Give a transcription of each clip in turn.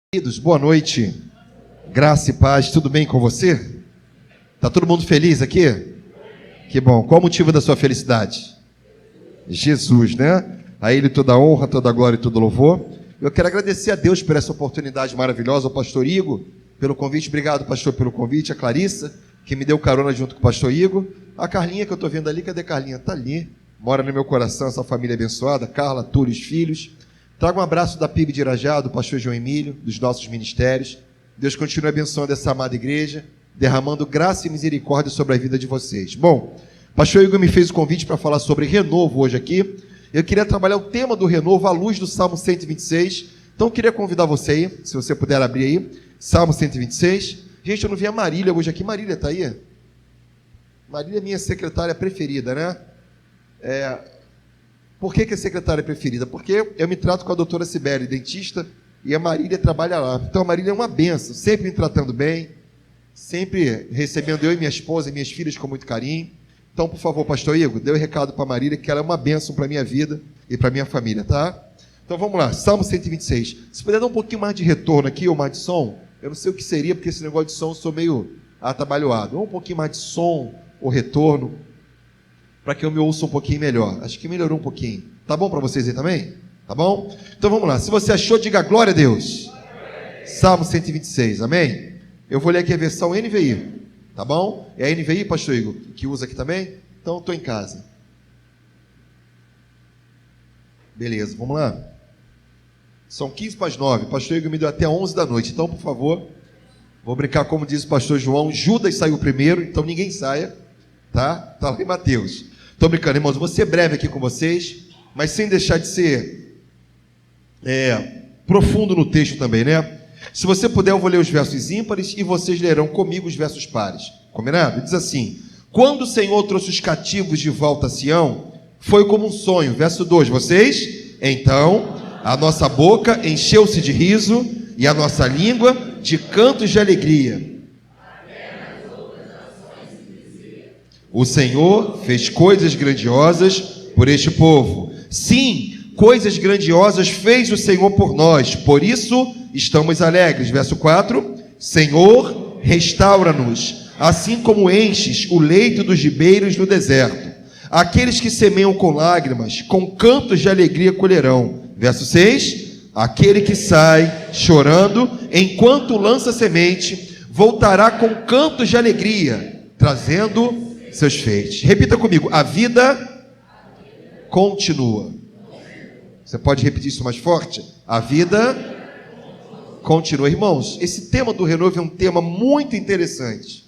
Queridos, boa noite, graça e paz, tudo bem com você? Está todo mundo feliz aqui? Que bom, qual o motivo da sua felicidade? Jesus, né? A Ele toda a honra, toda a glória e todo louvor. Eu quero agradecer a Deus por essa oportunidade maravilhosa, ao pastor Igor, pelo convite, obrigado pastor pelo convite, a Clarissa, que me deu carona junto com o pastor Igor, a Carlinha que eu estou vendo ali, cadê a Carlinha? Está ali, mora no meu coração, essa família abençoada, Carla, Túlio, os filhos. Trago um abraço da PIB de Irajá, do pastor João Emílio, dos nossos ministérios. Deus continue abençoando essa amada igreja, derramando graça e misericórdia sobre a vida de vocês. Bom, o pastor Igor me fez o convite para falar sobre renovo hoje aqui. Eu queria trabalhar o tema do renovo à luz do Salmo 126. Então eu queria convidar você aí, se você puder abrir aí, Salmo 126. Gente, eu não vi a Marília hoje aqui. Marília está aí? Marília é minha secretária preferida, né? Por que é secretária preferida? Porque eu me trato com a doutora Sibeli, dentista, e a Marília trabalha lá. Então a Marília é uma benção, sempre me tratando bem, sempre recebendo eu e minha esposa e minhas filhas com muito carinho. Então, por favor, pastor Igor, dê um recado para a Marília, que ela é uma benção para a minha vida e para a minha família, tá? Então vamos lá, Salmo 126. Se puder dar um pouquinho mais de retorno aqui, ou mais de som, eu não sei o que seria, porque esse negócio de som eu sou meio atabalhoado. Ou um pouquinho mais de som, ou retorno, para que eu me ouça um pouquinho melhor. Acho que melhorou um pouquinho. Tá bom para vocês aí também? Tá bom? Então vamos lá. Se você achou, diga glória a Deus. Amém. Salmo 126, amém? Eu vou ler aqui a versão NVI, tá bom? É a NVI, pastor Igor, que usa aqui também? Então estou em casa. Beleza, vamos lá. São 15 para as 9. Pastor Igor me deu até 11 da noite. Então, por favor, vou brincar como diz o pastor João. Judas saiu primeiro, então ninguém saia. Tá? Tá lá em Mateus. Estou brincando, irmãos, vou ser breve aqui com vocês, mas sem deixar de ser profundo no texto também, né? Se você puder, eu vou ler os versos ímpares e vocês lerão comigo os versos pares. Combinado? Diz assim: quando o Senhor trouxe os cativos de volta a Sião, foi como um sonho. Verso 2, vocês? Então, a nossa boca encheu-se de riso e a nossa língua de cantos de alegria. O Senhor fez coisas grandiosas por este povo. Sim, coisas grandiosas fez o Senhor por nós, por isso estamos alegres. Verso 4: Senhor, restaura-nos, assim como enches o leito dos ribeiros no deserto. Aqueles que semeiam com lágrimas, com cantos de alegria colherão. Verso 6: aquele que sai chorando, enquanto lança semente, voltará com cantos de alegria, trazendo seus feitos. Repita comigo: a vida continua. Você pode repetir isso mais forte? A vida continua. Irmãos, esse tema do renovo é um tema muito interessante.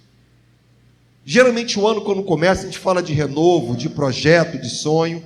Geralmente o ano, quando começa, a gente fala de renovo, de projeto, de sonho.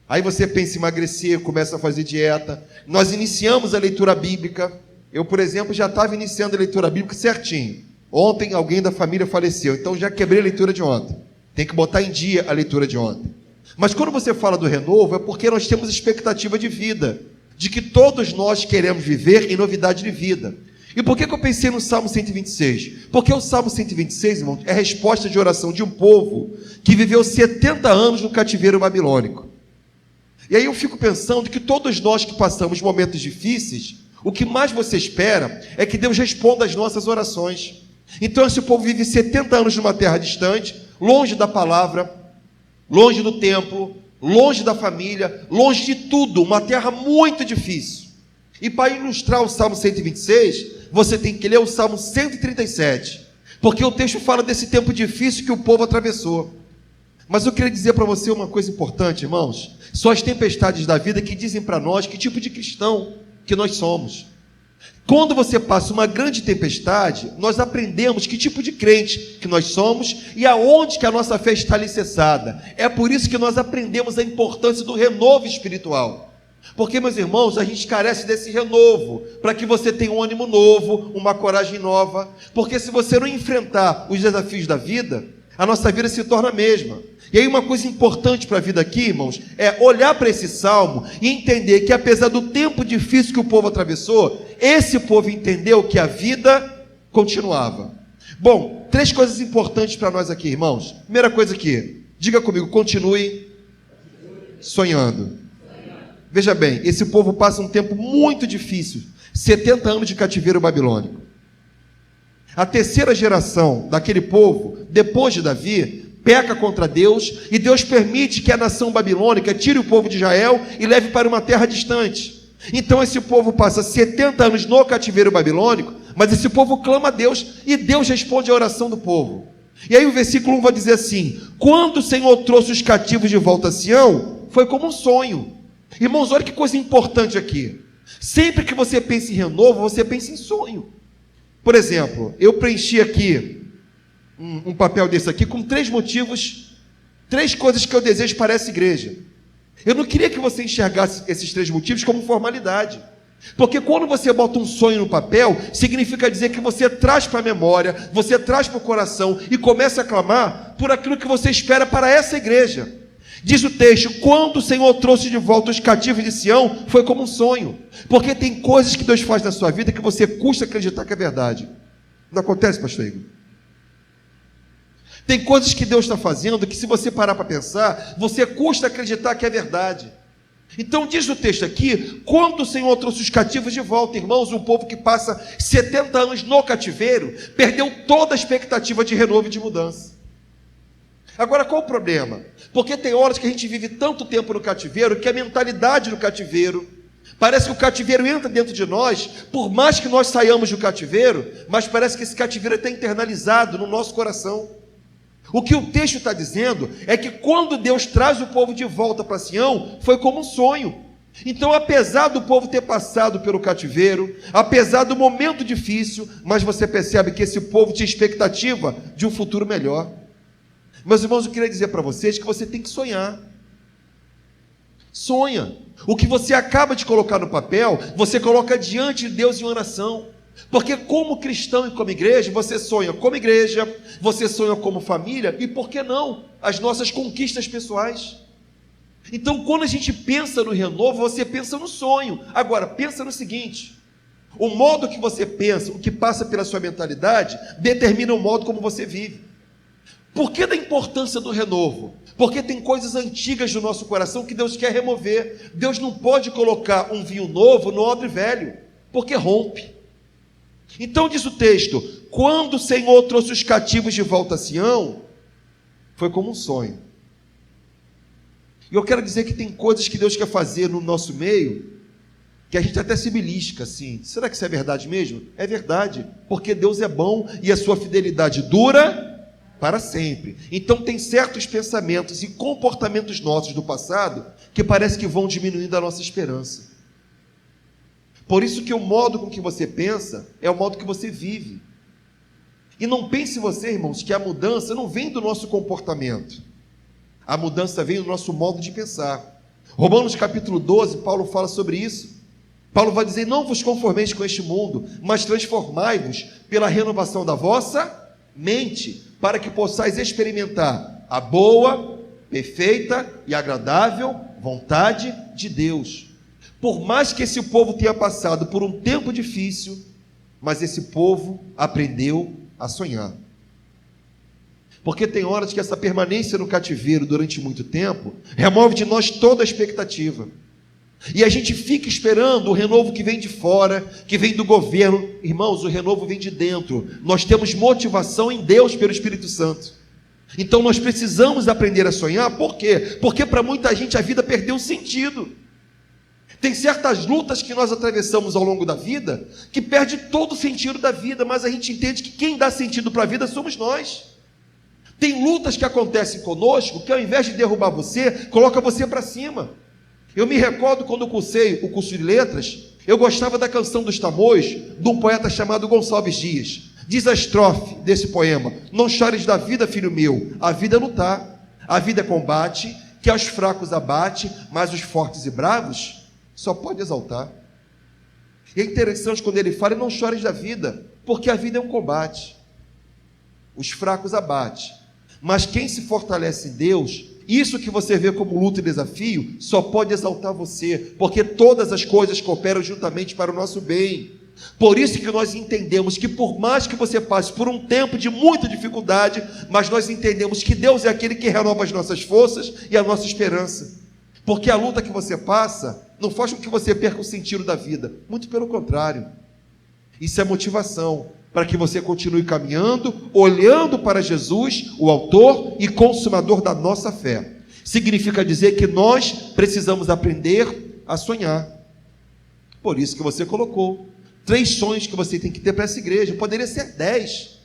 Aí você pensa em emagrecer, começa a fazer dieta. Nós iniciamos a leitura bíblica. Eu, por exemplo, já estava iniciando a leitura bíblica certinho. Ontem alguém da família faleceu, então já quebrei a leitura de ontem. Tem que botar em dia a leitura de ontem. Mas quando você fala do renovo, é porque nós temos expectativa de vida, de que todos nós queremos viver em novidade de vida. E por que eu pensei no Salmo 126? Porque o Salmo 126, irmão, é a resposta de oração de um povo que viveu 70 anos no cativeiro babilônico. E aí eu fico pensando que todos nós que passamos momentos difíceis, o que mais você espera é que Deus responda às nossas orações. Então esse povo vive 70 anos numa terra distante, longe da palavra, longe do templo, longe da família, longe de tudo, uma terra muito difícil. E para ilustrar o Salmo 126, você tem que ler o Salmo 137, porque o texto fala desse tempo difícil que o povo atravessou. Mas eu queria dizer para você uma coisa importante, irmãos. São as tempestades da vida que dizem para nós que tipo de cristão que nós somos. Quando você passa uma grande tempestade, nós aprendemos que tipo de crente que nós somos e aonde que a nossa fé está alicerçada. É por isso que nós aprendemos a importância do renovo espiritual. Porque, meus irmãos, a gente carece desse renovo, para que você tenha um ânimo novo, uma coragem nova. Porque se você não enfrentar os desafios da vida, a nossa vida se torna a mesma. E aí uma coisa importante para a vida aqui, irmãos, é olhar para esse salmo e entender que apesar do tempo difícil que o povo atravessou, esse povo entendeu que a vida continuava. Bom, 3 coisas importantes para nós aqui, irmãos. Primeira coisa aqui, diga comigo: continue sonhando. Veja bem, esse povo passa um tempo muito difícil, 70 anos de cativeiro babilônico. A terceira geração daquele povo, depois de Davi, peca contra Deus, e Deus permite que a nação babilônica tire o povo de Israel e leve para uma terra distante. Então esse povo passa 70 anos no cativeiro babilônico, mas esse povo clama a Deus, e Deus responde à oração do povo. E aí o versículo 1 vai dizer assim: quando o Senhor trouxe os cativos de volta a Sião, foi como um sonho. Irmãos, olha que coisa importante aqui. Sempre que você pensa em renovo, você pensa em sonho. Por exemplo, eu preenchi aqui um papel desse aqui com 3 motivos, 3 coisas que eu desejo para essa igreja. Eu não queria que você enxergasse esses 3 motivos como formalidade, porque quando você bota um sonho no papel, significa dizer que você traz para a memória, você traz para o coração e começa a clamar por aquilo que você espera para essa igreja. Diz o texto: quando o Senhor trouxe de volta os cativos de Sião, foi como um sonho. Porque tem coisas que Deus faz na sua vida que você custa acreditar que é verdade. Não acontece, pastor Igor? Tem coisas que Deus está fazendo que, se você parar para pensar, você custa acreditar que é verdade. Então diz o texto aqui: quando o Senhor trouxe os cativos de volta, irmãos, um povo que passa 70 anos no cativeiro, perdeu toda a expectativa de renovo e de mudança. Agora, qual o problema? Porque tem horas que a gente vive tanto tempo no cativeiro, que a mentalidade do cativeiro, parece que o cativeiro entra dentro de nós, por mais que nós saiamos do cativeiro, mas parece que esse cativeiro está internalizado no nosso coração. O que o texto está dizendo é que quando Deus traz o povo de volta para Sião, foi como um sonho. Então, apesar do povo ter passado pelo cativeiro, apesar do momento difícil, mas você percebe que esse povo tinha expectativa de um futuro melhor. Meus irmãos, eu queria dizer para vocês que você tem que sonhar. Sonha. O que você acaba de colocar no papel, você coloca diante de Deus em oração. Porque como cristão e como igreja, você sonha como igreja, você sonha como família, e por que não, as nossas conquistas pessoais. Então, quando a gente pensa no renovo, você pensa no sonho. Agora, pensa no seguinte: o modo que você pensa, o que passa pela sua mentalidade, determina o modo como você vive. Por que da importância do renovo? Porque tem coisas antigas do nosso coração que Deus quer remover. Deus não pode colocar um vinho novo no odre velho, porque rompe. Então diz o texto: quando o Senhor trouxe os cativos de volta a Sião, foi como um sonho. E eu quero dizer que tem coisas que Deus quer fazer no nosso meio, que a gente até se belisca assim: será que isso é verdade mesmo? É verdade, porque Deus é bom e a sua fidelidade dura para sempre. Então tem certos pensamentos e comportamentos nossos do passado que parece que vão diminuindo a nossa esperança. Por isso que o modo com que você pensa é o modo que você vive. E não pense você, irmãos, que a mudança não vem do nosso comportamento. A mudança vem do nosso modo de pensar. Romanos capítulo 12, Paulo fala sobre isso. Paulo vai dizer: não vos conformeis com este mundo, mas transformai-vos pela renovação da vossa mente, para que possais experimentar a boa, perfeita e agradável vontade de Deus. Por mais que esse povo tenha passado por um tempo difícil, mas esse povo aprendeu a sonhar. Porque tem horas que essa permanência no cativeiro durante muito tempo remove de nós toda a expectativa. E a gente fica esperando o renovo que vem de fora, que vem do governo. Irmãos, o renovo vem de dentro. Nós temos motivação em Deus pelo Espírito Santo. Então nós precisamos aprender a sonhar. Por quê? Porque para muita gente a vida perdeu sentido. Tem certas lutas que nós atravessamos ao longo da vida que perde todo o sentido da vida, mas a gente entende que quem dá sentido para a vida somos nós. Tem lutas que acontecem conosco que, ao invés de derrubar você, coloca você para cima. Eu me recordo quando eu cursei o curso de letras, eu gostava da canção dos Tamoios, de um poeta chamado Gonçalves Dias. Diz a estrofe desse poema: não chores da vida, filho meu, a vida é lutar, a vida é combate, que aos fracos abate, mas os fortes e bravos só pode exaltar. E é interessante quando ele fala: não chores da vida, porque a vida é um combate, os fracos abate, mas quem se fortalece em Deus, isso que você vê como luta e desafio, só pode exaltar você, porque todas as coisas cooperam juntamente para o nosso bem. Por isso que nós entendemos que, por mais que você passe por um tempo de muita dificuldade, mas nós entendemos que Deus é aquele que renova as nossas forças e a nossa esperança. Porque a luta que você passa não faz com que você perca o sentido da vida. Muito pelo contrário. Isso é motivação para que você continue caminhando, olhando para Jesus, o autor e consumador da nossa fé. Significa dizer que nós precisamos aprender a sonhar. Por isso que você colocou 3 sonhos que você tem que ter para essa igreja. Poderia ser 10.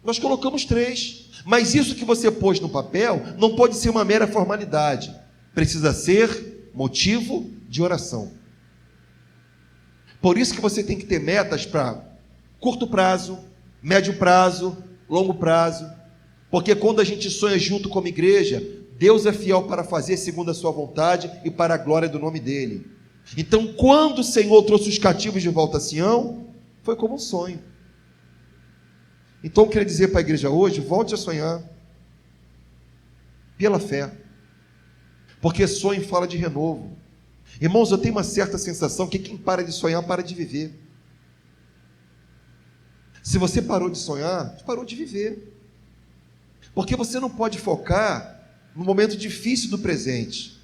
Nós colocamos 3. Mas isso que você pôs no papel não pode ser uma mera formalidade. Precisa ser motivo de oração. Por isso que você tem que ter metas para curto prazo, médio prazo, longo prazo. Porque quando a gente sonha junto como igreja, Deus é fiel para fazer segundo a sua vontade e para a glória do nome dele. Então, quando o Senhor trouxe os cativos de volta a Sião, foi como um sonho. Então, eu queria dizer para a igreja hoje, volte a sonhar pela fé. Porque sonho fala de renovo. Irmãos, eu tenho uma certa sensação que quem para de sonhar, para de viver. Se você parou de sonhar, parou de viver. Porque você não pode focar no momento difícil do presente.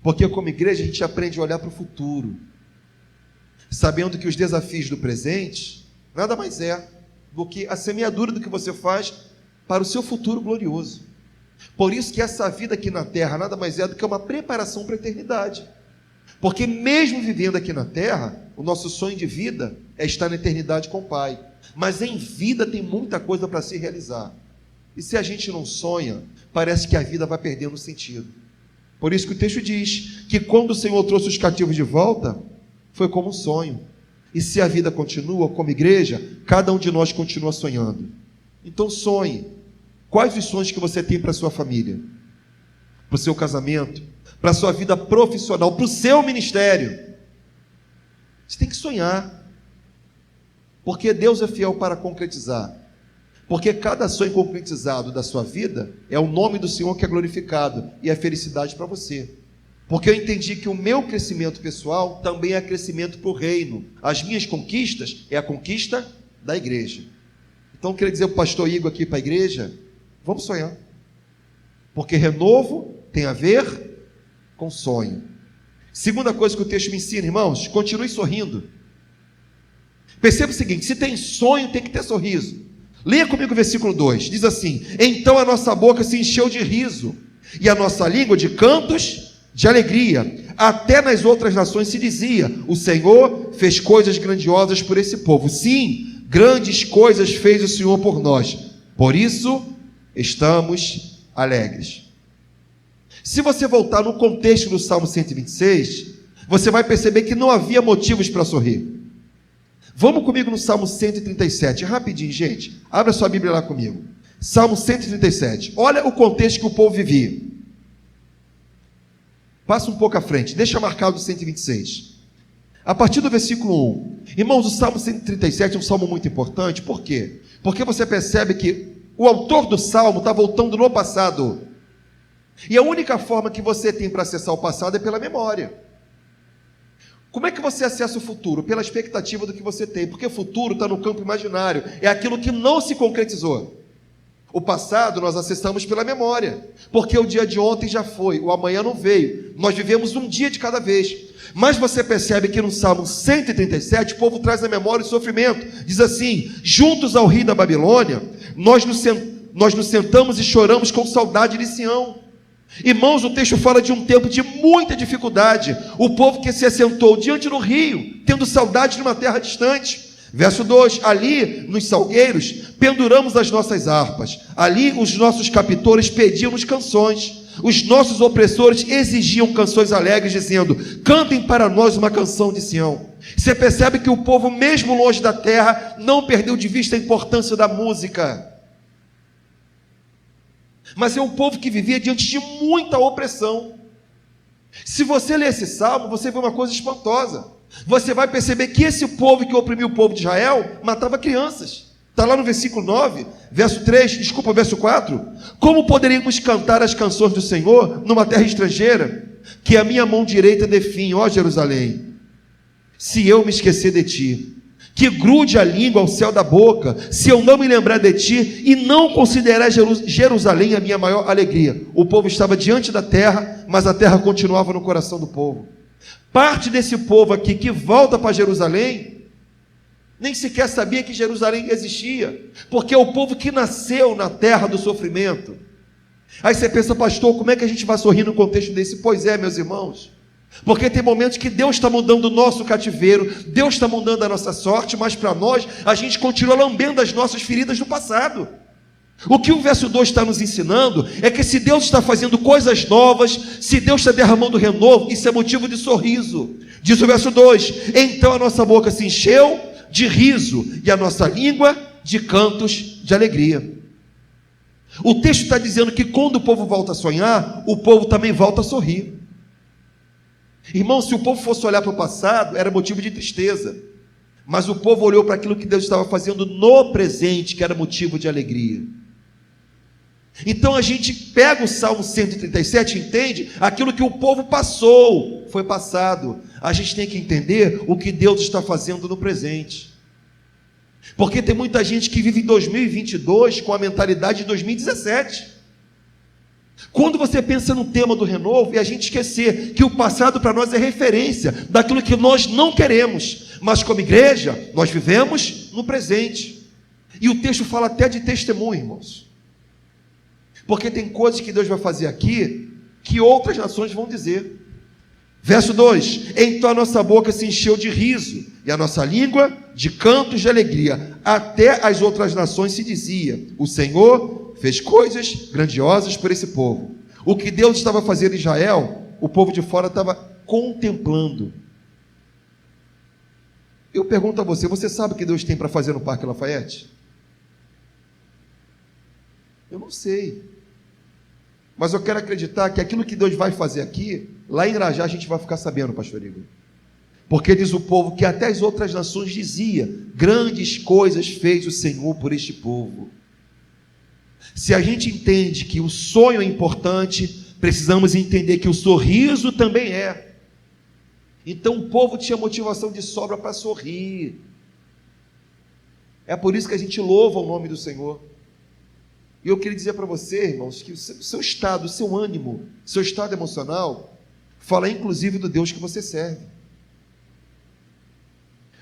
Porque como igreja a gente aprende a olhar para o futuro, sabendo que os desafios do presente nada mais é do que a semeadura do que você faz para o seu futuro glorioso. Por isso que essa vida aqui na terra nada mais é do que uma preparação para a eternidade. Porque mesmo vivendo aqui na terra, o nosso sonho de vida é estar na eternidade com o Pai. Mas em vida tem muita coisa para se realizar. E se a gente não sonha, parece que a vida vai perdendo sentido. Por isso que o texto diz que quando o Senhor trouxe os cativos de volta, foi como um sonho. E se a vida continua como igreja, cada um de nós continua sonhando. Então sonhe. Quais os sonhos que você tem para a sua família? Para o seu casamento? Para a sua vida profissional? Para o seu ministério? Você tem que sonhar. Porque Deus é fiel para concretizar. Porque cada sonho concretizado da sua vida é o nome do Senhor que é glorificado e é felicidade para você. Porque eu entendi que o meu crescimento pessoal também é crescimento para o reino. As minhas conquistas é a conquista da igreja. Então eu queria dizer para o pastor Igor aqui para a igreja, vamos sonhar. Porque renovo tem a ver com sonho. Segunda coisa que o texto me ensina, irmãos, continue sorrindo. Perceba o seguinte, se tem sonho tem que ter sorriso. Leia comigo o versículo 2, diz assim: então a nossa boca se encheu de riso, e a nossa língua de cantos de alegria. Até nas outras nações se dizia: o Senhor fez coisas grandiosas por esse povo. Sim, grandes coisas fez o Senhor por nós, por isso estamos alegres. Se você voltar no contexto do Salmo 126, você vai perceber que não havia motivos para sorrir. Vamos comigo no Salmo 137, rapidinho, gente. Abra sua Bíblia lá comigo. Salmo 137. Olha o contexto que o povo vivia. Passa um pouco à frente, deixa marcado o 126. A partir do versículo 1. Irmãos, o Salmo 137 é um salmo muito importante. Por quê? Porque você percebe que o autor do salmo está voltando no passado. E a única forma que você tem para acessar o passado é pela memória. Como é que você acessa o futuro? Pela expectativa do que você tem, porque o futuro está no campo imaginário, é aquilo que não se concretizou. O passado nós acessamos pela memória, porque o dia de ontem já foi, o amanhã não veio, nós vivemos um dia de cada vez. Mas você percebe que no Salmo 137, o povo traz a memória o sofrimento, diz assim: juntos ao rio da Babilônia, nós nos sentamos e choramos com saudade de Sião. Irmãos, o texto fala de um tempo de muita dificuldade, o povo que se assentou diante do rio, tendo saudade de uma terra distante. Verso 2, ali nos salgueiros penduramos as nossas harpas, ali os nossos captores pediam-nos canções, os nossos opressores exigiam canções alegres, dizendo: cantem para nós uma canção de Sião. Você percebe que o povo, mesmo longe da terra, não perdeu de vista a importância da música. Mas é um povo que vivia diante de muita opressão. Se você ler esse salmo, você vê uma coisa espantosa. Você vai perceber que esse povo que oprimiu o povo de Israel matava crianças. Está lá no versículo 9, verso 4. Como poderíamos cantar as canções do Senhor numa terra estrangeira, que a minha mão direita definhe, ó Jerusalém, se eu me esquecer de ti? Que grude a língua ao céu da boca, se eu não me lembrar de ti e não considerar Jerusalém a minha maior alegria. O povo estava diante da terra, mas a terra continuava no coração do povo. Parte desse povo aqui que volta para Jerusalém, nem sequer sabia que Jerusalém existia, porque é o povo que nasceu na terra do sofrimento. Aí você pensa, pastor, como é que a gente vai sorrir no contexto desse? Pois é, meus irmãos, porque tem momentos que Deus está mudando o nosso cativeiro, Deus está mudando a nossa sorte, mas para nós, a gente continua lambendo as nossas feridas do passado. O que o verso 2 está nos ensinando é que se Deus está fazendo coisas novas, se Deus está derramando renovo, isso é motivo de sorriso. Diz o verso 2: então a nossa boca se encheu de riso e a nossa língua de cantos de alegria. O texto está dizendo que quando o povo volta a sonhar, o povo também volta a sorrir. Irmão, se o povo fosse olhar para o passado, era motivo de tristeza, mas o povo olhou para aquilo que Deus estava fazendo no presente, que era motivo de alegria. Então a gente pega o Salmo 137 e entende aquilo que o povo passou, foi passado. A gente tem que entender o que Deus está fazendo no presente, porque tem muita gente que vive em 2022 com a mentalidade de 2017. Quando você pensa no tema do renovo, e a gente esquecer que o passado para nós é referência daquilo que nós não queremos, mas como igreja, nós vivemos no presente. E o texto fala até de testemunho, irmãos, porque tem coisas que Deus vai fazer aqui, que outras nações vão dizer. Verso 2: então a nossa boca se encheu de riso, e a nossa língua de cantos de alegria. Até as outras nações se dizia: o Senhor fez coisas grandiosas por esse povo. O que Deus estava fazendo em Israel, o povo de fora estava contemplando. Eu pergunto a você: você sabe o que Deus tem para fazer no Parque Lafayette? Eu não sei, mas eu quero acreditar que aquilo que Deus vai fazer aqui, lá em Irajá, a gente vai ficar sabendo, pastor Igor. Porque diz o povo que até as outras nações dizia: grandes coisas fez o Senhor por este povo. Se a gente entende que o sonho é importante, precisamos entender que o sorriso também é. Então o povo tinha motivação de sobra para sorrir. É por isso que a gente louva o nome do Senhor. E eu queria dizer para você, irmãos, que o seu estado, o seu ânimo, o seu estado emocional, fala inclusive do Deus que você serve.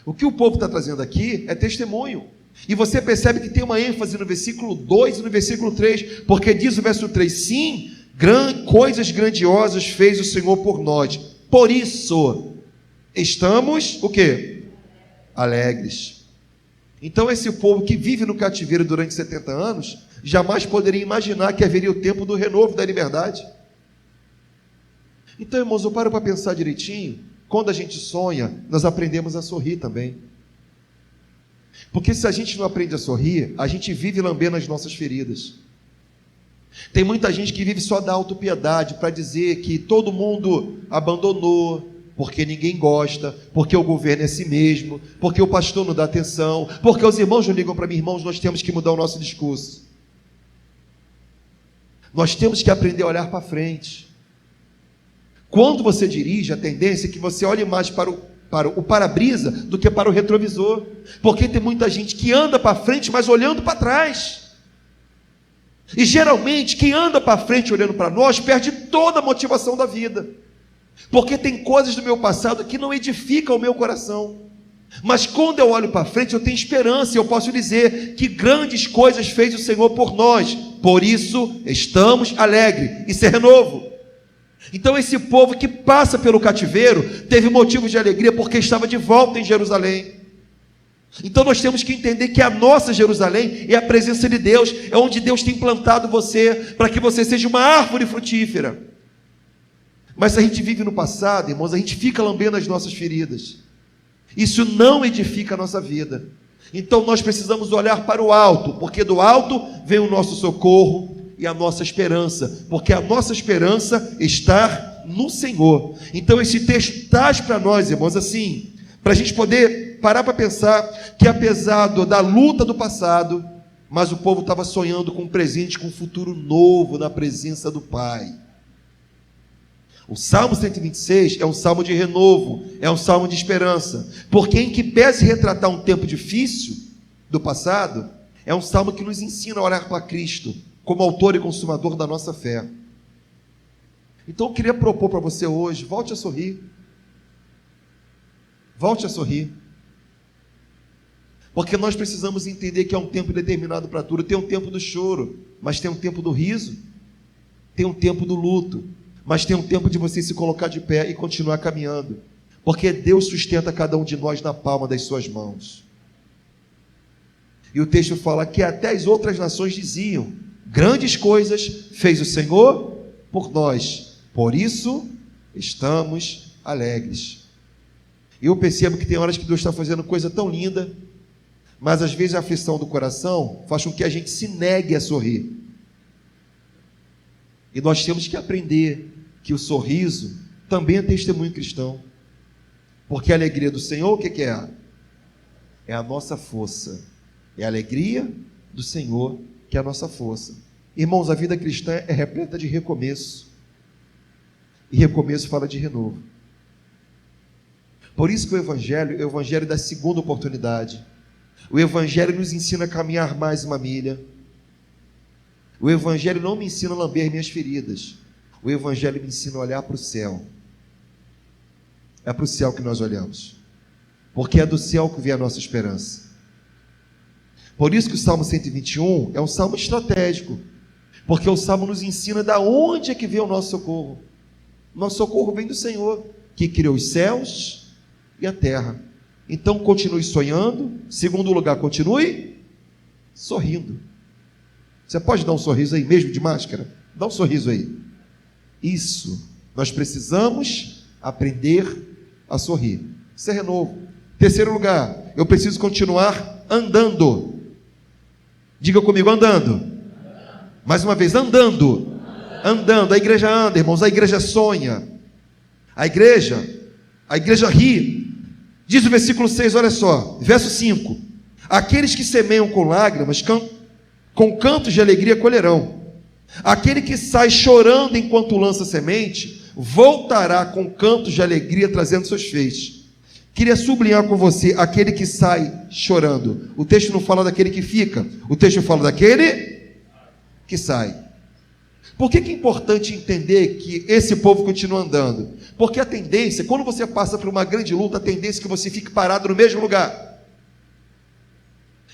O que o povo está trazendo aqui é testemunho. E você percebe que tem uma ênfase no versículo 2 e no versículo 3, porque diz o verso 3: sim, coisas grandiosas fez o Senhor por nós, por isso estamos, o quê? Alegres. Então esse povo que vive no cativeiro durante 70 anos, jamais poderia imaginar que haveria o tempo do renovo da liberdade. Então, irmãos, eu paro para pensar direitinho. Quando a gente sonha, nós aprendemos a sorrir também. Porque se a gente não aprende a sorrir, a gente vive lambendo as nossas feridas. Tem muita gente que vive só da autopiedade, para dizer que todo mundo abandonou, porque ninguém gosta, porque o governo é assim mesmo, porque o pastor não dá atenção, porque os irmãos não ligam para mim. Irmãos, nós temos que mudar o nosso discurso. Nós temos que aprender a olhar para frente. Quando você dirige, a tendência é que você olhe mais para o para-brisa do que para o retrovisor, porque tem muita gente que anda para frente, mas olhando para trás. E geralmente quem anda para frente olhando para nós perde toda a motivação da vida, porque tem coisas do meu passado que não edificam o meu coração. Mas quando eu olho para frente, eu tenho esperança, e eu posso dizer que grandes coisas fez o Senhor por nós, por isso estamos alegres. Isso é renovo. Então esse povo que passa pelo cativeiro teve motivo de alegria porque estava de volta em Jerusalém. Então nós temos que entender que a nossa Jerusalém é a presença de Deus, é onde Deus tem plantado você, para que você seja uma árvore frutífera. Mas se a gente vive no passado, irmãos, a gente fica lambendo as nossas feridas. Isso não edifica a nossa vida. Então nós precisamos olhar para o alto, porque do alto vem o nosso socorro e a nossa esperança, porque a nossa esperança está no Senhor. Então esse texto traz para nós, irmãos, assim, para a gente poder parar para pensar que apesar da luta do passado, mas o povo estava sonhando com um presente, com um futuro novo na presença do Pai. O Salmo 126 é um salmo de renovo, é um salmo de esperança, porque em que pese retratar um tempo difícil do passado, é um salmo que nos ensina a olhar para Cristo como autor e consumador da nossa fé. Então eu queria propor para você hoje: volte a sorrir. Volte a sorrir. Porque nós precisamos entender que há um tempo determinado para tudo. Tem um tempo do choro, mas tem um tempo do riso. Tem um tempo do luto, mas tem um tempo de você se colocar de pé e continuar caminhando. Porque Deus sustenta cada um de nós na palma das suas mãos. E o texto fala que até as outras nações diziam: grandes coisas fez o Senhor por nós, por isso estamos alegres. E eu percebo que tem horas que Deus está fazendo coisa tão linda, mas às vezes a aflição do coração faz com que a gente se negue a sorrir. E nós temos que aprender que o sorriso também é testemunho cristão. Porque a alegria do Senhor, o que é? É a nossa força. É a alegria do Senhor que é a nossa força. Irmãos, a vida cristã é repleta de recomeço. E recomeço fala de renovo. Por isso que o Evangelho é o Evangelho da segunda oportunidade. O Evangelho nos ensina a caminhar mais uma milha. O Evangelho não me ensina a lamber minhas feridas. O Evangelho me ensina a olhar para o céu. É para o céu que nós olhamos. Porque é do céu que vem a nossa esperança. Por isso que o Salmo 121 é um salmo estratégico. Porque o salmo nos ensina de onde é que vem o nosso socorro. Nosso socorro vem do Senhor, que criou os céus e a terra. Então continue sonhando. Segundo lugar, continue sorrindo. Você pode dar um sorriso aí, mesmo de máscara? Dá um sorriso aí. Isso, nós precisamos aprender a sorrir. Isso é renovo. Terceiro lugar, eu preciso continuar andando. Diga comigo, andando. Mais uma vez, andando. Andando. A igreja anda, irmãos, a igreja sonha. A igreja ri. Diz o versículo 6, olha só, verso 5: aqueles que semeiam com lágrimas, com cantos de alegria colherão. Aquele que sai chorando enquanto lança semente, voltará com cantos de alegria trazendo seus feixes. Queria sublinhar com você, aquele que sai chorando. O texto não fala daquele que fica, o texto fala daquele que sai. Por que é importante entender que esse povo continua andando? Porque a tendência, quando você passa por uma grande luta, a tendência é que você fique parado no mesmo lugar.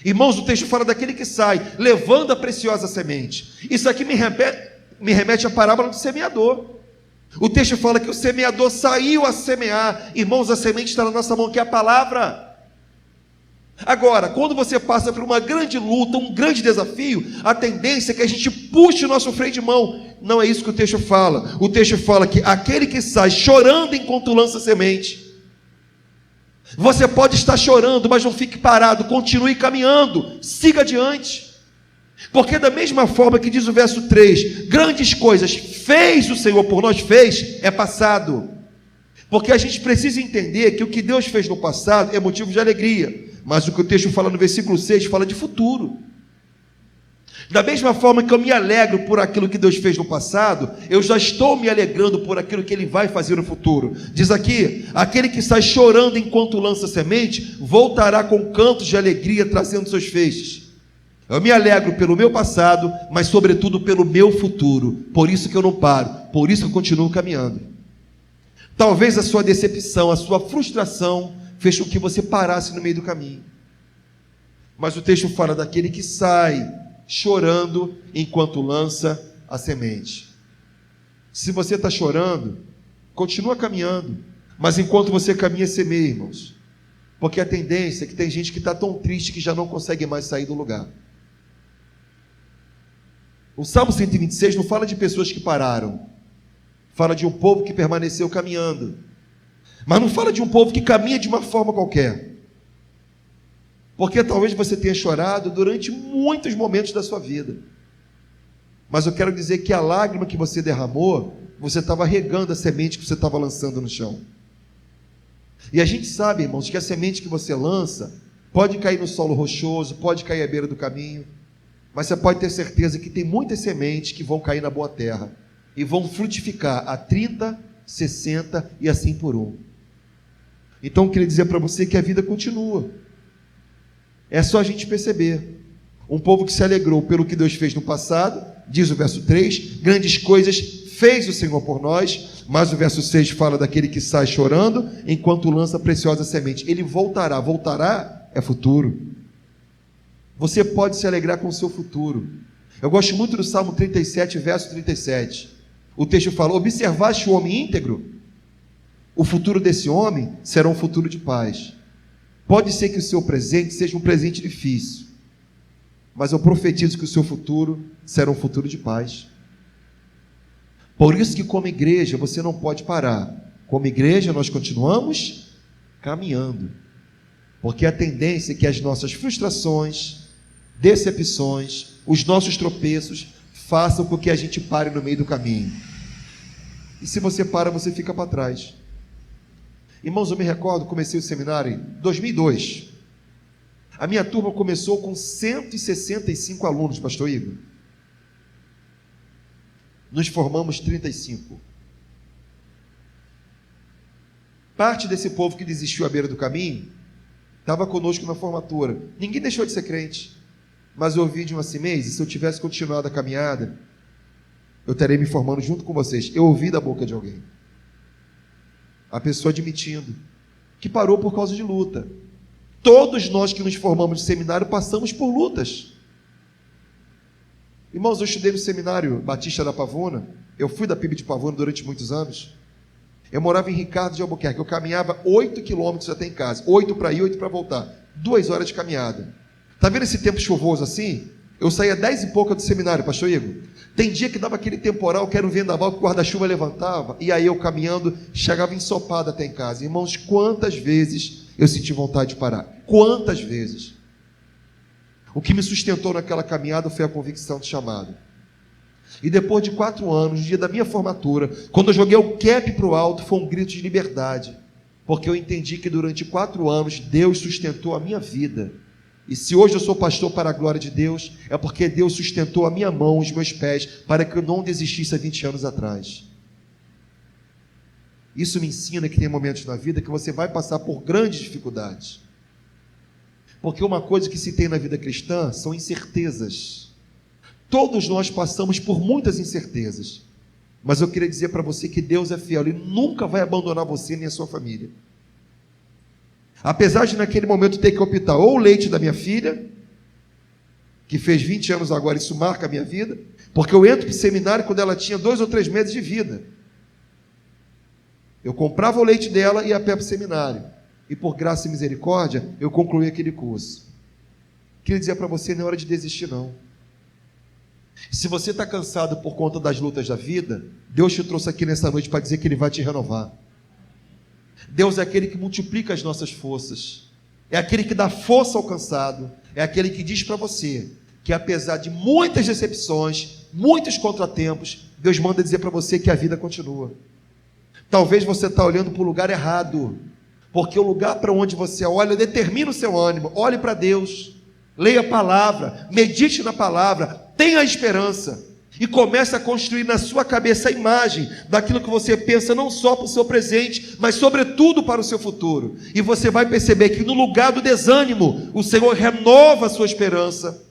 Irmãos, o texto fala daquele que sai, levando a preciosa semente. Isso aqui me remete à parábola do semeador. O texto fala que o semeador saiu a semear. Irmãos, a semente está na nossa mão, que é a palavra. Agora, quando você passa por uma grande luta, um grande desafio, a tendência é que a gente puxe o nosso freio de mão. Não é isso que o texto fala. O texto fala que aquele que sai chorando enquanto lança semente. Você pode estar chorando, mas não fique parado, continue caminhando, siga adiante. Porque da mesma forma que diz o verso 3, grandes coisas fez o Senhor por nós, fez, é passado. Porque a gente precisa entender que o que Deus fez no passado é motivo de alegria, mas o que o texto fala no versículo 6 fala de futuro. Da mesma forma que eu me alegro por aquilo que Deus fez no passado, eu já estou me alegrando por aquilo que Ele vai fazer no futuro. Diz aqui, aquele que sai chorando enquanto lança semente, voltará com cantos de alegria trazendo seus feixes. Eu me alegro pelo meu passado, mas sobretudo pelo meu futuro. Por isso que eu não paro, por isso que eu continuo caminhando. Talvez a sua decepção, a sua frustração fez com que você parasse no meio do caminho. Mas o texto fala daquele que sai chorando enquanto lança a semente. Se você está chorando, continua caminhando. Mas enquanto você caminha, semeia, irmãos. Porque a tendência é que tem gente que está tão triste que já não consegue mais sair do lugar. O Salmo 126 não fala de pessoas que pararam, fala de um povo que permaneceu caminhando, mas não fala de um povo que caminha de uma forma qualquer, porque talvez você tenha chorado durante muitos momentos da sua vida, mas eu quero dizer que a lágrima que você derramou, você estava regando a semente que você estava lançando no chão. E a gente sabe, irmãos, que a semente que você lança pode cair no solo rochoso, pode cair à beira do caminho, mas você pode ter certeza que tem muitas sementes que vão cair na boa terra e vão frutificar a 30, 60 e assim por um. Então eu queria dizer para você que a vida continua. É só a gente perceber. Um povo que se alegrou pelo que Deus fez no passado, diz o verso 3, grandes coisas fez o Senhor por nós, mas o verso 6 fala daquele que sai chorando, enquanto lança a preciosa semente. Ele voltará. Voltará é futuro. Você pode se alegrar com o seu futuro. Eu gosto muito do Salmo 37, verso 37. O texto fala: observaste o homem íntegro? O futuro desse homem será um futuro de paz. Pode ser que o seu presente seja um presente difícil, mas eu profetizo que o seu futuro será um futuro de paz. Por isso que como igreja você não pode parar. Como igreja nós continuamos caminhando, porque a tendência é que as nossas frustrações, decepções, os nossos tropeços façam com que a gente pare no meio do caminho. E se você para, você fica para trás. Irmãos, eu me recordo, comecei o seminário em 2002. A minha turma começou com 165 alunos, pastor Igor. Nos formamos 35. Parte desse povo que desistiu à beira do caminho estava conosco na formatura. Ninguém deixou de ser crente, mas eu ouvi de uma Simês, e se eu tivesse continuado a caminhada, eu estaria me formando junto com vocês. Eu ouvi da boca de alguém, a pessoa admitindo que parou por causa de luta. Todos nós que nos formamos de seminário passamos por lutas. Irmãos, eu estudei no seminário Batista da Pavuna. Eu fui da PIB de Pavuna durante muitos anos. Eu morava em Ricardo de Albuquerque. Eu caminhava 8 quilômetros até em casa. 8 para ir, 8 para voltar. 2 horas de caminhada. Está vendo esse tempo chuvoso assim? Eu saía 10 e pouca do seminário, pastor Igor. Tem dia que dava aquele temporal, que era um vendaval, que o guarda-chuva levantava, e aí eu caminhando, chegava ensopado até em casa. Irmãos, quantas vezes eu senti vontade de parar? Quantas vezes? O que me sustentou naquela caminhada foi a convicção de chamado. E depois de 4 anos, no dia da minha formatura, quando eu joguei o cap para o alto, foi um grito de liberdade, porque eu entendi que durante 4 anos Deus sustentou a minha vida. E se hoje eu sou pastor para a glória de Deus, é porque Deus sustentou a minha mão, os meus pés, para que eu não desistisse há 20 anos atrás. Isso me ensina que tem momentos na vida que você vai passar por grandes dificuldades. Porque uma coisa que se tem na vida cristã são incertezas. Todos nós passamos por muitas incertezas. Mas eu queria dizer para você que Deus é fiel, Ele nunca vai abandonar você nem a sua família. Apesar de naquele momento ter que optar ou o leite da minha filha, que fez 20 anos agora, isso marca a minha vida, porque eu entro para o seminário quando ela tinha 2 ou 3 meses de vida. Eu comprava o leite dela e ia a pé para o seminário. E por graça e misericórdia, eu concluí aquele curso. Queria dizer para você, não é hora de desistir não. Se você está cansado por conta das lutas da vida, Deus te trouxe aqui nessa noite para dizer que Ele vai te renovar. Deus é aquele que multiplica as nossas forças, é aquele que dá força ao cansado, é aquele que diz para você que apesar de muitas decepções, muitos contratempos, Deus manda dizer para você que a vida continua. Talvez você está olhando para o lugar errado, porque o lugar para onde você olha determina o seu ânimo. Olhe para Deus, leia a palavra, medite na palavra, tenha esperança e comece a construir na sua cabeça a imagem daquilo que você pensa, não só para o seu presente, mas sobretudo para o seu futuro. E você vai perceber que no lugar do desânimo, o Senhor renova a sua esperança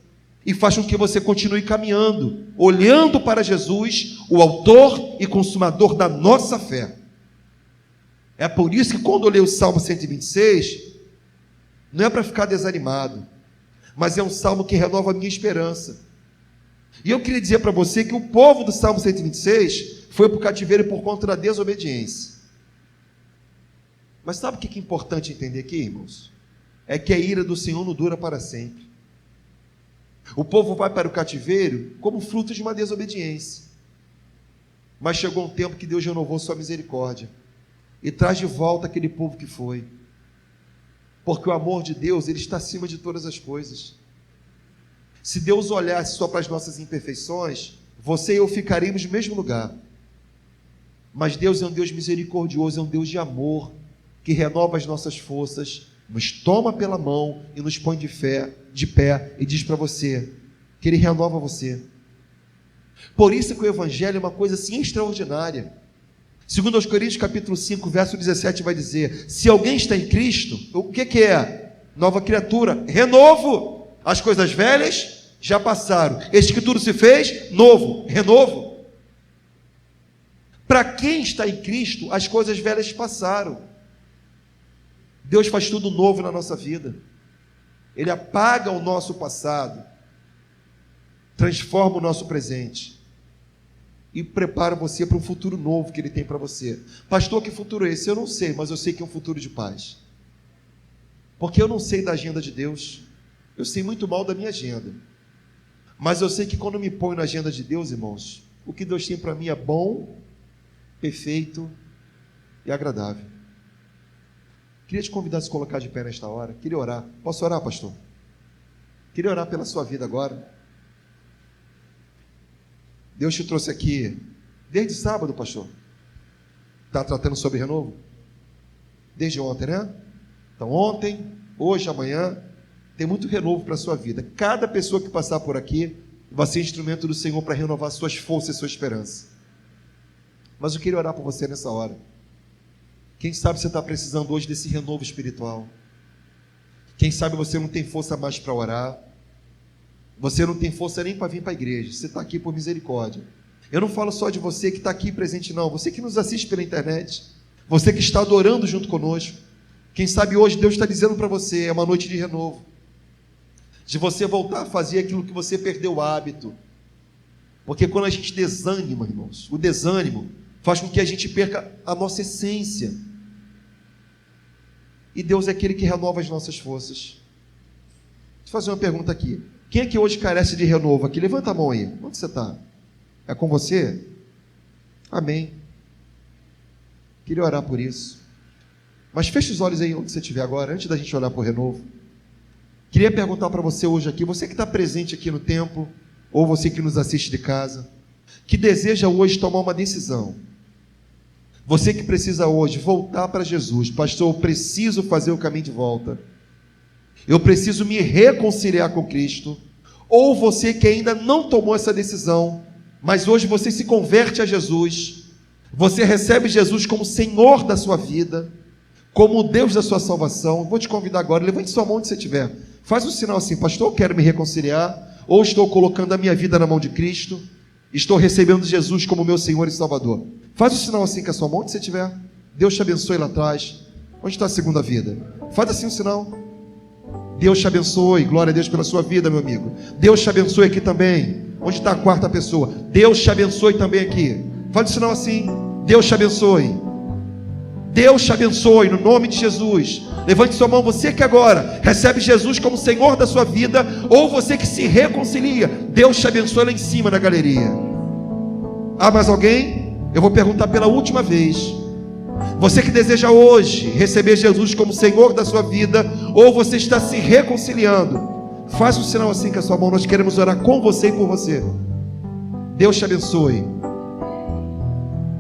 e faz com que você continue caminhando, olhando para Jesus, o autor e consumador da nossa fé. É por isso que quando eu leio o Salmo 126, não é para ficar desanimado, mas é um salmo que renova a minha esperança. E eu queria dizer para você que o povo do Salmo 126 foi para o cativeiro por conta da desobediência. Mas sabe o que é importante entender aqui, irmãos? É que a ira do Senhor não dura para sempre. O povo vai para o cativeiro como fruto de uma desobediência. Mas chegou um tempo que Deus renovou sua misericórdia e traz de volta aquele povo que foi. Porque o amor de Deus, Ele está acima de todas as coisas. Se Deus olhasse só para as nossas imperfeições, você e eu ficaríamos no mesmo lugar. Mas Deus é um Deus misericordioso, é um Deus de amor, que renova as nossas forças, nos toma pela mão e nos põe de pé e diz para você que Ele renova você. Por isso que o Evangelho é uma coisa assim extraordinária. Segundo aos Coríntios capítulo 5, verso 17 vai dizer: se alguém está em Cristo, o que é? Nova criatura, renovo. As coisas velhas já passaram, eis que tudo se fez novo, renovo. Para quem está em Cristo, as coisas velhas passaram. Deus faz tudo novo na nossa vida. Ele apaga o nosso passado, transforma o nosso presente e prepara você para um futuro novo que Ele tem para você. Pastor, que futuro é esse? Eu não sei, mas eu sei que é um futuro de paz. Porque eu não sei da agenda de Deus. Eu sei muito mal da minha agenda. Mas eu sei que quando eu me ponho na agenda de Deus, irmãos, o que Deus tem para mim é bom, perfeito e agradável. Queria te convidar a se colocar de pé nesta hora. Queria orar. Posso orar, pastor? Queria orar pela sua vida agora. Deus te trouxe aqui desde sábado, pastor. Está tratando sobre renovo? Desde ontem, né? Então ontem, hoje, amanhã, tem muito renovo para a sua vida. Cada pessoa que passar por aqui vai ser instrumento do Senhor para renovar suas forças e sua esperança. Mas eu queria orar por você nessa hora. Quem sabe você está precisando hoje desse renovo espiritual. Quem sabe você não tem força mais para orar. Você não tem força nem para vir para a igreja. Você está aqui por misericórdia. Eu não falo só de você que está aqui presente, não. Você que nos assiste pela internet. Você que está adorando junto conosco. Quem sabe hoje Deus está dizendo para você, é uma noite de renovo. De você voltar a fazer aquilo que você perdeu o hábito. Porque quando a gente desanima, irmãos, o desânimo faz com que a gente perca a nossa essência. E Deus é aquele que renova as nossas forças. Deixa eu fazer uma pergunta aqui. Quem é que hoje carece de renovo aqui? Levanta a mão aí. Onde você está? É com você? Amém. Queria orar por isso. Mas feche os olhos aí onde você estiver agora, antes da gente orar por renovo. Queria perguntar para você hoje aqui, você que está presente aqui no templo, ou você que nos assiste de casa, que deseja hoje tomar uma decisão. Você que precisa hoje voltar para Jesus. Pastor, eu preciso fazer o caminho de volta. Eu preciso me reconciliar com Cristo. Ou você que ainda não tomou essa decisão, mas hoje você se converte a Jesus. Você recebe Jesus como Senhor da sua vida, como o Deus da sua salvação. Vou te convidar agora, levante sua mão onde você estiver. Faz um sinal assim, pastor, eu quero me reconciliar, ou estou colocando a minha vida na mão de Cristo, estou recebendo Jesus como meu Senhor e Salvador. Faz um sinal assim com a sua mão onde você estiver. Deus te abençoe lá atrás. Onde está a segunda vida? Faz assim um sinal. Deus te abençoe, glória a Deus pela sua vida, meu amigo. Deus te abençoe aqui também. Onde está a quarta pessoa? Deus te abençoe também aqui. Faz um sinal assim. Deus te abençoe. Deus te abençoe, no nome de Jesus. Levante sua mão, você que agora recebe Jesus como Senhor da sua vida, ou você que se reconcilia. Deus te abençoe lá em cima na galeria. Há mais alguém? Eu vou perguntar pela última vez. Você que deseja hoje receber Jesus como Senhor da sua vida, ou você está se reconciliando, faz um sinal assim com a sua mão. Nós queremos orar com você e por você. Deus te abençoe.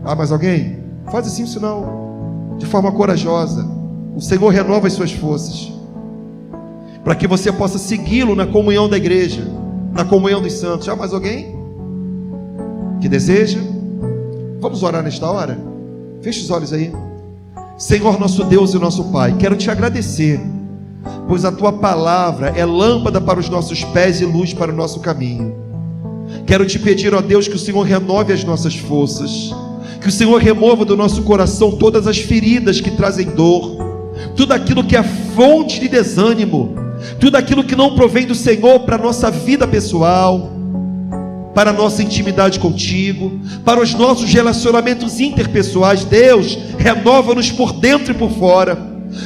Há mais alguém? Faz assim um sinal, de forma corajosa. O Senhor renova as suas forças, para que você possa segui-lo na comunhão da igreja, na comunhão dos santos. Há mais alguém que deseja? Vamos orar nesta hora? Feche os olhos aí. Senhor nosso Deus e nosso Pai, quero te agradecer, pois a tua palavra é lâmpada para os nossos pés e luz para o nosso caminho. Quero te pedir, ó Deus, que o Senhor renove as nossas forças, que o Senhor remova do nosso coração todas as feridas que trazem dor, tudo aquilo que é fonte de desânimo, tudo aquilo que não provém do Senhor para a nossa vida pessoal, para a nossa intimidade contigo, para os nossos relacionamentos interpessoais. Deus, renova-nos por dentro e por fora,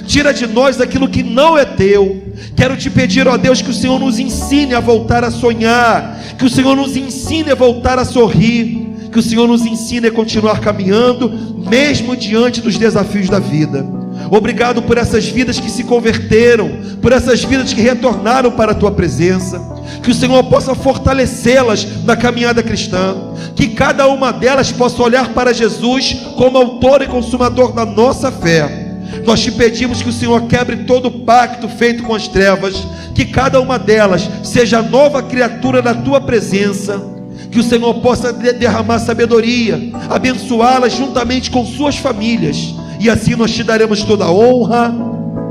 tira de nós aquilo que não é teu. Quero te pedir, ó Deus, que o Senhor nos ensine a voltar a sonhar, que o Senhor nos ensine a voltar a sorrir, que o Senhor nos ensine a continuar caminhando, mesmo diante dos desafios da vida. Obrigado por essas vidas que se converteram, por essas vidas que retornaram para a tua presença. Que o Senhor possa fortalecê-las na caminhada cristã, que cada uma delas possa olhar para Jesus como autor e consumador da nossa fé. Nós te pedimos que o Senhor quebre todo o pacto feito com as trevas, que cada uma delas seja nova criatura na tua presença, que o Senhor possa derramar sabedoria, abençoá-las juntamente com suas famílias, e assim nós te daremos toda a honra,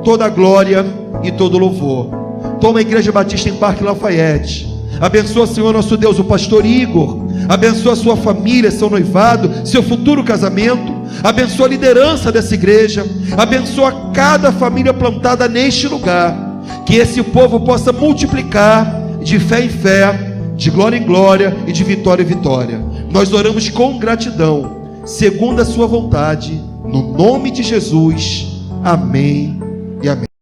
toda a glória e todo o louvor. Toma a Igreja Batista em Parque Lafayette. Abençoa, Senhor nosso Deus, o pastor Igor, abençoa a sua família, seu noivado, seu futuro casamento, abençoa a liderança dessa igreja, abençoa cada família plantada neste lugar, que esse povo possa multiplicar de fé em fé, de glória em glória e de vitória em vitória. Nós oramos com gratidão, segundo a sua vontade, no nome de Jesus, amém e amém.